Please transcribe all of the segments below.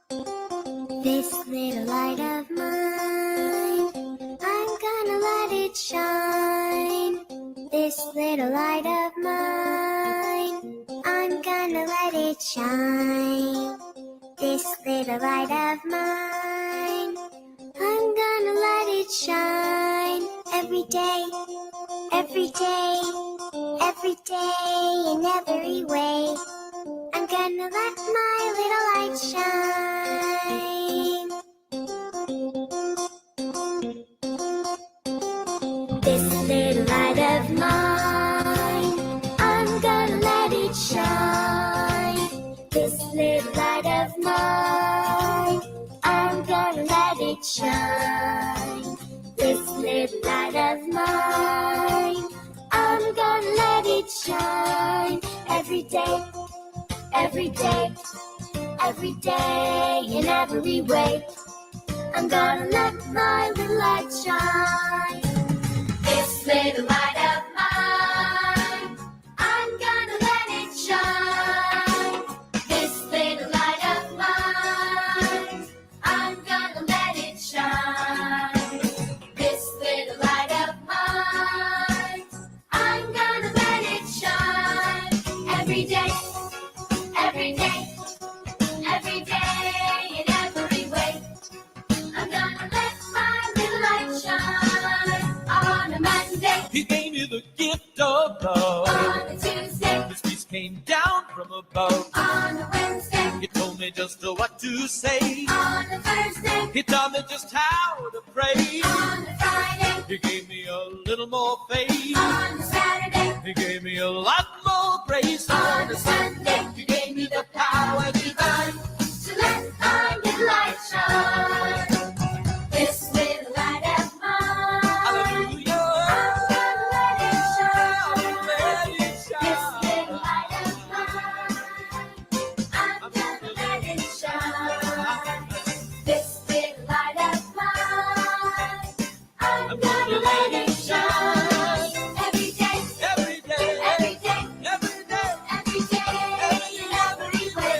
This little light of mine, I'm gonna let it shine. This little light of mine, I'm gonna let it shine. This little light of mine, I'm gonna let it shine. Every day, every day, every day, in every way, I'm gonna let my little light shine. This little light of mine, I'm gonna let it shine. This little light of mine, I'm gonna let it shine. This little light of mine, I'm gonna let it shine. Every day, every day, every day, in every way, I'm gonna let my little light shine. This little light of mine, I'm gonna let it shine. This little light of mine, I'm gonna let it shine. This little light of mine, I'm gonna let it shine. Every day, every day, every day, in every way, I'm gonna let my little light shine. On a Monday, He gave me the gift of love. on a Tuesday, His peace came down from above. on a Wednesday, He told me just what to say. on a Thursday, He taught me just how to pray. on a Friday, He gave me a little more faith. on a Saturday, He gave me a lot more grace. on a Sunday, He gave me the power divine. to let my little light shine. This little light of mine, Hallelujah. I'm gonna let it shine. Let it This shine. little light of mine, I'm gonna let it shine. This little light of mine, I'm gonna let it shine. Every day, Every day, every day, every day, every day, in every way,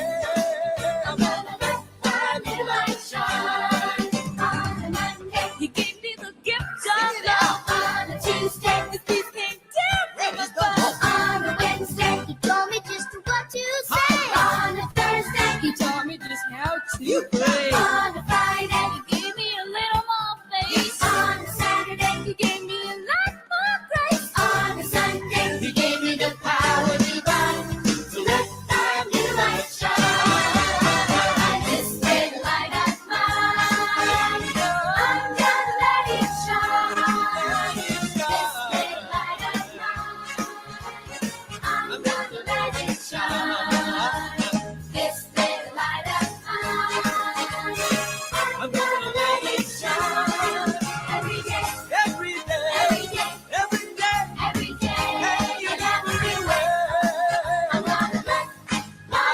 I'm gonna let my little light shine. On a Monday, He gave me the gift of on love. a Tuesday, His peace came down from above. on a Wednesday, he told me just what to say. On a Thursday, He taught me just how to pray. on a Friday, He gave me a little more faith. on a Saturday, He gave me a lot more grace. on a Sunday, he gave me the power divine to let my little light shine. This little light of mine, I'm gonna let it shine. This little light of mine, I'm gonna let it shine. This little light of mine, I'm gonna let it shine. Every day, every day, every day, every day. every day, in every way, I'm gonna let my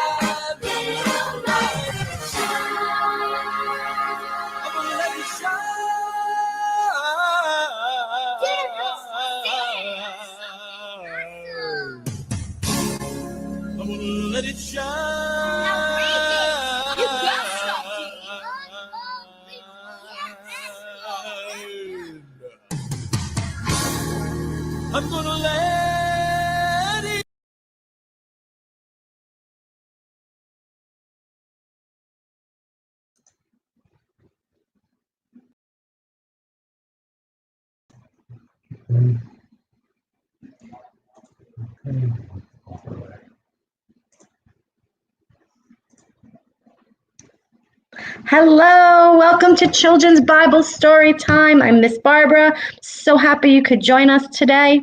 little light shine. I'm gonna let it shine. I'm gonna let it shine. You got something. I'm gonna let it. Hello, welcome to Children's Bible Story Time. I'm Miss Barbara. So happy you could join us today.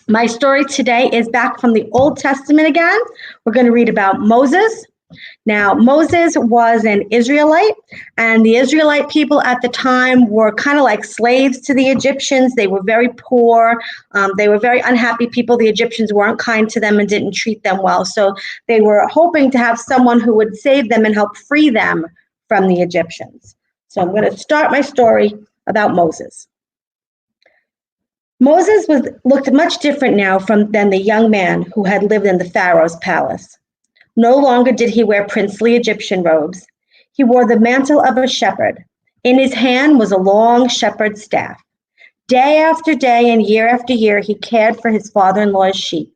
My story today is back from the Old Testament again. We're going to read about Moses. Now, Moses was an Israelite, and the Israelite people at the time were kind of like slaves to the Egyptians. They were very poor. They were very unhappy people. The Egyptians weren't kind to them and didn't treat them well. So they were hoping to have someone who would save them and help free them from the Egyptians. So I'm going to start my story about Moses. Moses looked much different now than the young man who had lived in the Pharaoh's palace. No longer did he wear princely Egyptian robes. He wore the mantle of a shepherd. In his hand was a long shepherd's staff. Day after day and year after year, he cared for his father-in-law's sheep.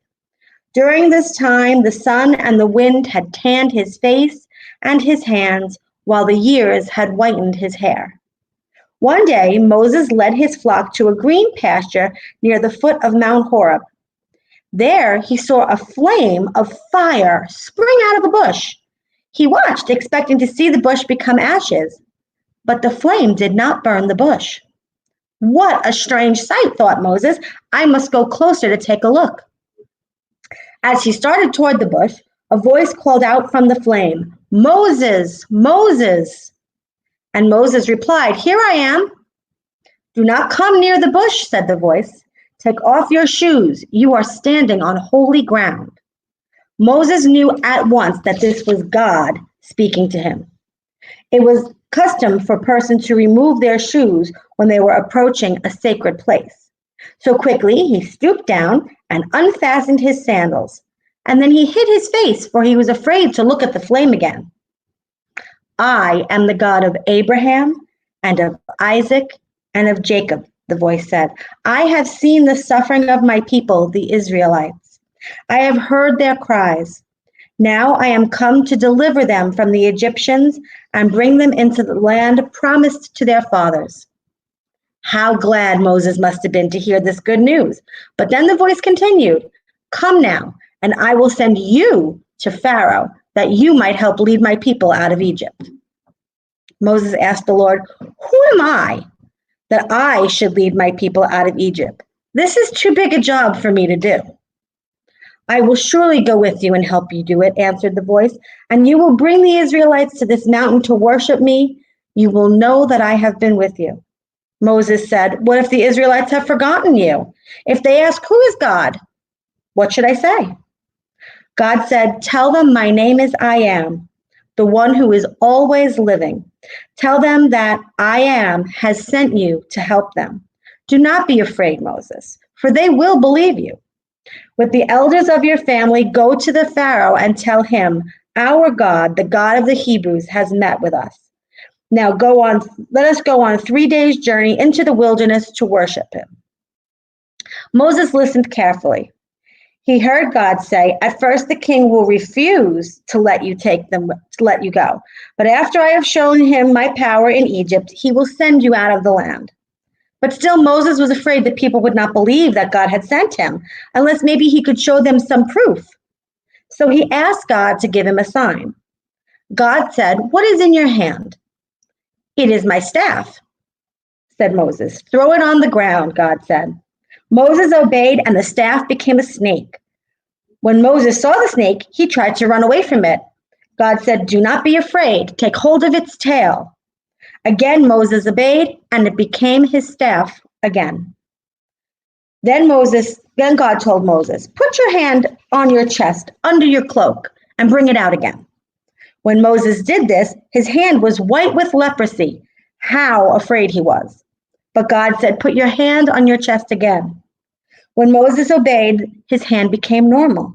During this time, the sun and the wind had tanned his face and his hands, while the years had whitened his hair. One day, Moses led his flock to a green pasture near the foot of Mount Horeb. There, he saw a flame of fire spring out of a bush. He watched, expecting to see the bush become ashes, but the flame did not burn the bush. What a strange sight, thought Moses. I must go closer to take a look. As he started toward the bush, a voice called out from the flame, "Moses, Moses!" And Moses replied, "Here I am." "Do not come near the bush," said the voice. "Take off your shoes. You are standing on holy ground." Moses knew at once that this was God speaking to him. It was custom for persons to remove their shoes when they were approaching a sacred place. So quickly he stooped down and unfastened his sandals, and then he hid his face, for he was afraid to look at the flame again. "I am the God of Abraham and of Isaac and of Jacob," the voice said. "I have seen the suffering of my people, the Israelites. I have heard their cries. Now I am come to deliver them from the Egyptians and bring them into the land promised to their fathers." How glad Moses must have been to hear this good news. But then the voice continued, "Come now, and I will send you to Pharaoh, that you might help lead my people out of Egypt." Moses asked the Lord, "Who am I that I should lead my people out of Egypt? This is too big a job for me to do." "I will surely go with you and help you do it," answered the voice, "and you will bring the Israelites to this mountain to worship me. You will know that I have been with you." Moses said, "What if the Israelites have forgotten you? If they ask, 'Who is God?' what should I say?" God said, "Tell them my name is I am, the one who is always living. Tell them that I am has sent you to help them. Do not be afraid, Moses, for they will believe you. With the elders of your family, go to the Pharaoh and tell him, 'Our God, the God of the Hebrews, has met with us. Now let us go on 3 days' journey into the wilderness to worship him.'" Moses listened carefully. He heard God say, "At first the king will refuse to let you go. But after I have shown him my power in Egypt, he will send you out of the land." But still Moses was afraid that people would not believe that God had sent him, unless maybe he could show them some proof. So he asked God to give him a sign. God said, "What is in your hand?" "It is my staff," said Moses. "Throw it on the ground," God said. Moses obeyed, and the staff became a snake. When Moses saw the snake, he tried to run away from it. God said, "Do not be afraid. Take hold of its tail." Again Moses obeyed, and it became his staff again. Then God told Moses, "Put your hand on your chest, under your cloak, and bring it out again." When Moses did this, his hand was white with leprosy. How afraid he was. But God said, "Put your hand on your chest again." When Moses obeyed, his hand became normal.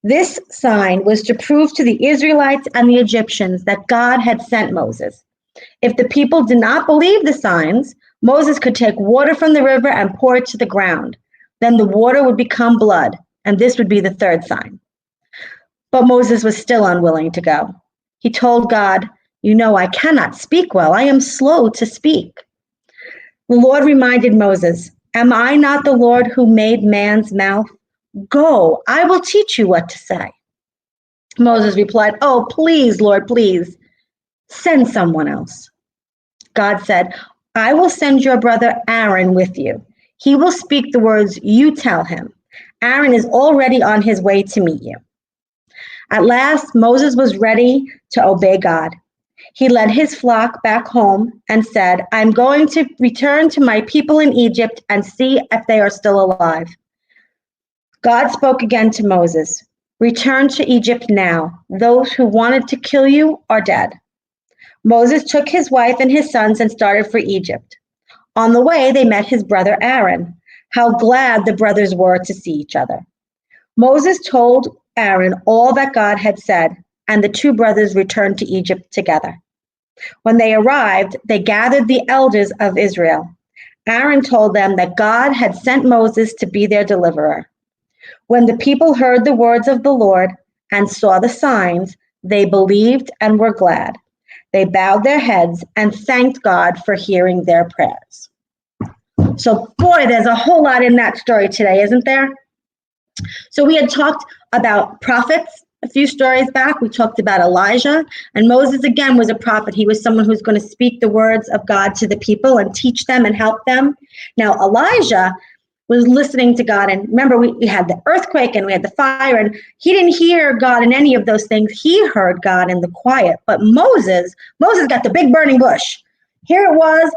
This sign was to prove to the Israelites and the Egyptians that God had sent Moses. If the people did not believe the signs, Moses could take water from the river and pour it to the ground. Then the water would become blood, and this would be the third sign. But Moses was still unwilling to go. He told God, "You know, I cannot speak well. I am slow to speak." The Lord reminded Moses, "Am I not the Lord who made man's mouth? Go, I will teach you what to say." Moses replied, "Oh, please, Lord, please, send someone else." God said, "I will send your brother Aaron with you. He will speak the words you tell him. Aaron is already on his way to meet you." At last, Moses was ready to obey God. He led his flock back home and said, "I'm going to return to my people in Egypt and see if they are still alive." God spoke again to Moses, "Return to Egypt now. Those who wanted to kill you are dead." Moses took his wife and his sons and started for Egypt. On the way, they met his brother Aaron. How glad the brothers were to see each other. Moses told Aaron all that God had said, and the two brothers returned to Egypt together. When they arrived, they gathered the elders of Israel. Aaron told them that God had sent Moses to be their deliverer. When the people heard the words of the Lord and saw the signs, they believed and were glad. They bowed their heads and thanked God for hearing their prayers. So, boy, there's a whole lot in that story today, isn't there? So we had talked about prophets a few stories back. We talked about Elijah, and Moses again was a prophet. He was someone who's going to speak the words of God to the people and teach them and help them. Now, Elijah was listening to God, and remember, we had the earthquake and we had the fire, and he didn't hear God in any of those things. He heard God in the quiet. But Moses got the big burning bush. Here it was,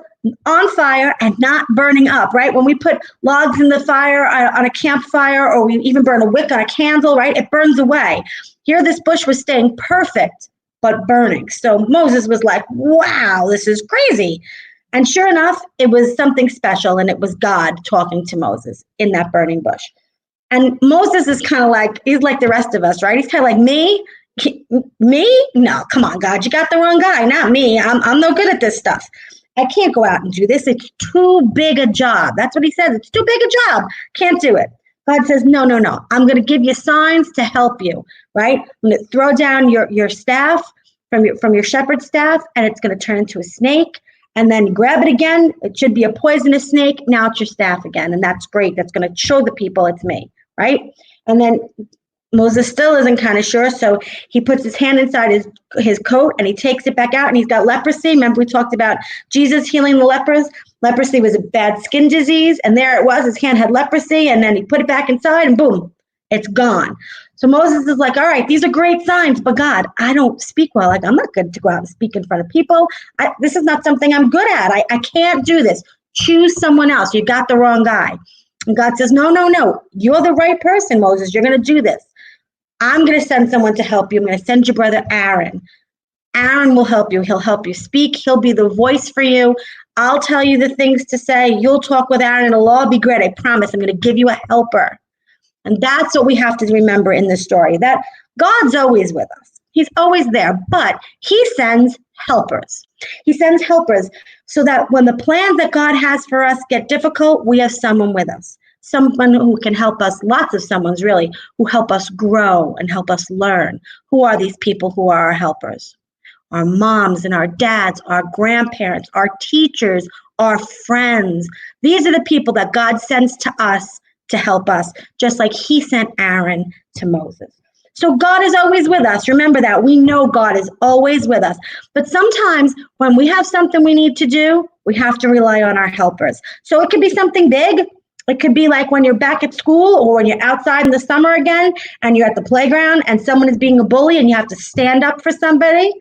on fire and not burning up, right? When we put logs in the fire on a campfire, or we even burn a wick on a candle, right? It burns away. Here, this bush was staying perfect, but burning. So Moses was like, wow, this is crazy. And sure enough, it was something special, and it was God talking to Moses in that burning bush. And Moses is kind of like, he's like the rest of us, right? He's kind of like, me? No, come on, God, you got the wrong guy, not me. I'm no good at this stuff. I can't go out and do this. It's too big a job. That's what he says. It's too big a job. Can't do it. God says, no. I'm going to give you signs to help you, right? I'm going to throw down your staff from your shepherd's staff, and it's going to turn into a snake. And then grab it again. It should be a poisonous snake. Now it's your staff again. And that's great. That's going to show the people it's me, right? And then Moses still isn't kind of sure, so he puts his hand inside his coat, and he takes it back out, and he's got leprosy. Remember, we talked about Jesus healing the lepers. Leprosy was a bad skin disease, and there it was. His hand had leprosy, and then he put it back inside, and boom, it's gone. So Moses is like, all right, these are great signs, but God, I don't speak well. Like, I'm not good to go out and speak in front of people. This is not something I'm good at. I can't do this. Choose someone else. You got the wrong guy. And God says, no. You're the right person, Moses. You're going to do this. I'm going to send someone to help you. I'm going to send your brother Aaron. Aaron will help you. He'll help you speak. He'll be the voice for you. I'll tell you the things to say. You'll talk with Aaron, and it'll all be great. I promise. I'm going to give you a helper. And that's what we have to remember in this story, that God's always with us. He's always there, but he sends helpers. He sends helpers so that when the plans that God has for us get difficult, we have someone with us. Someone who can help us, lots of someone's really, who help us grow and help us learn. Who are these people who are our helpers? Our moms and our dads, our grandparents, our teachers, our friends. These are the people that God sends to us to help us, just like he sent Aaron to Moses. So God is always with us. Remember that. We know God is always with us. But sometimes when we have something we need to do, we have to rely on our helpers. So it could be something big. It could be like when you're back at school, or when you're outside in the summer again and you're at the playground and someone is being a bully and you have to stand up for somebody,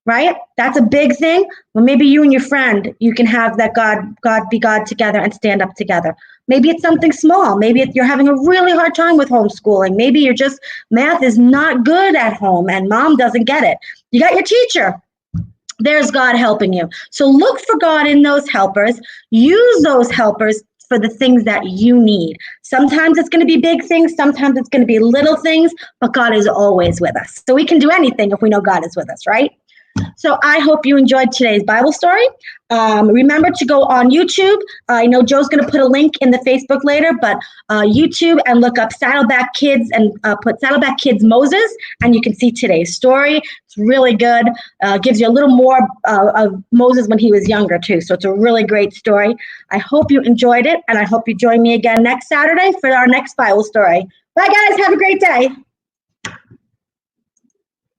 right? That's a big thing. Well, maybe you and your friend, you can have that God be God together and stand up together. Maybe it's something small. Maybe you're having a really hard time with homeschooling. Maybe you're just, math is not good at home and mom doesn't get it. You got your teacher. There's God helping you. So look for God in those helpers. Use those helpers for the things that you need. Sometimes it's going to be big things. Sometimes it's going to be little things, but God is always with us. So we can do anything if we know God is with us, right? So I hope you enjoyed today's Bible story. Remember to go on YouTube. I know Joe's going to put a link in the Facebook later, but YouTube, and look up Saddleback Kids and put Saddleback Kids Moses, and you can see today's story. It's really good. Gives you a little more of Moses when he was younger too. So it's a really great story. I hope you enjoyed it, and I hope you join me again next Saturday for our next Bible story. Bye guys. Have a great day.